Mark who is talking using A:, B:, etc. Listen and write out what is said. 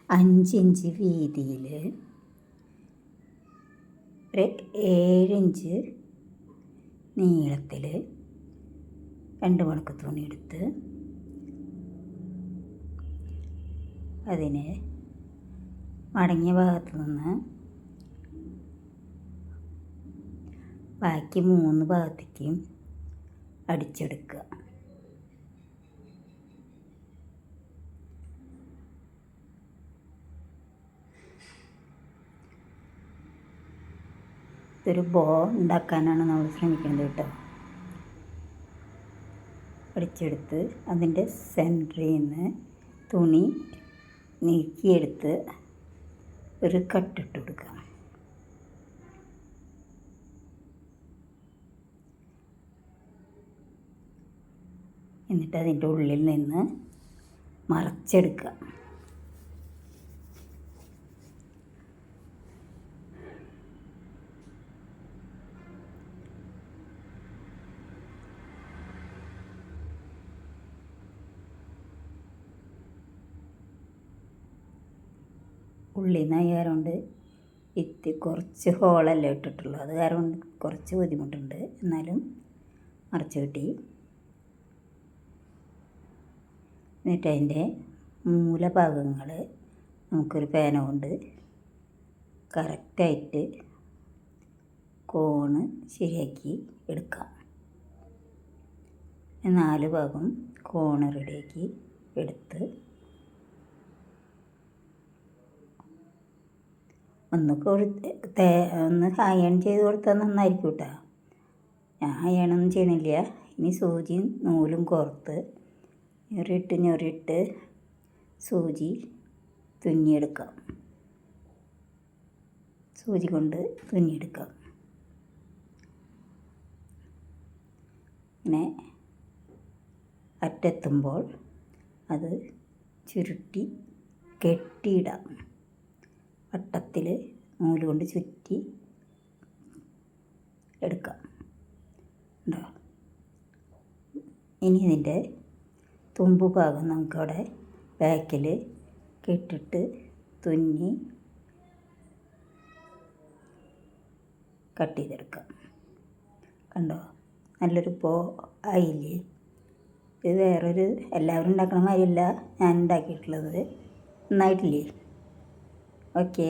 A: 5 inch വീതിയിൽ ഒരു 7 inch നീളത്തിൽ 2 മടക്ക് തുണി എടുത്ത് അതിനെ മടങ്ങിയ ഭാഗത്ത് നിന്ന് ബാക്കി 3 ഭാഗത്തേക്കും അടിച്ചെടുക്കുക. ഇതൊരു ബോ ഉണ്ടാക്കാനാണ് നമ്മൾ ശ്രമിക്കുന്നത് കേട്ടോ. അടിച്ചെടുത്ത് അതിൻ്റെ സെൻറ്ററിൽ നിന്ന് തുണി നീക്കിയെടുത്ത് ഒരു കട്ടിട്ട് കൊടുക്കുക. എന്നിട്ട് അതിൻ്റെ ഉള്ളിൽ നിന്ന് മറച്ചെടുക്കുക. ഉള്ളിൽ നിന്ന് കാരണം കൊണ്ട് കുറച്ച് ഹോളല്ലേ ഇട്ടിട്ടുള്ളൂ. അത് കാരണം കുറച്ച് ബുദ്ധിമുട്ടുണ്ട്. എന്നാലും മറച്ച് കിട്ടി. എന്നിട്ട് അതിൻ്റെ മൂലഭാഗങ്ങൾ നമുക്കൊരു പേന കൊണ്ട് കറക്റ്റായിട്ട് കോണ് ശരിയാക്കി എടുക്കാം. 4 ഭാഗം കോണ് റെഡിയാക്കി എടുത്ത് ഒന്ന് അയൺ ചെയ്ത് കൊടുത്താൽ നന്നായിരിക്കും കേട്ടോ. ഞാൻ അയണൊന്നും ചെയ്യണില്ല. ഇനി സൂചിയും നൂലും കോർത്ത് ഞൊറിയിട്ട് സൂചി തുന്നിയെടുക്കാം. സൂചി കൊണ്ട് തുന്നിയെടുക്കാം. ഇങ്ങനെ അറ്റെത്തുമ്പോൾ അത് ചുരുട്ടി കെട്ടിയിടാം. വട്ടത്തിൽ നൂല് കൊണ്ട് ചുറ്റി എടുക്കാം. ഉണ്ടോ? ഇനി ഇതിൻ്റെ തുമ്പ് ഭാഗം നമുക്കവിടെ ബാക്കിൽ കെട്ടിട്ട് തുന്നി കട്ട് ചെയ്തെടുക്കാം. കണ്ടോ? നല്ലൊരു പോ ആയില്ലേ? ഇത് വേറൊരു എല്ലാവരും ഉണ്ടാക്കണ മാതിരിയല്ല ഞാൻ ഉണ്ടാക്കിയിട്ടുള്ളത്. നന്നായിട്ടില്ലേ? ഓക്കെ.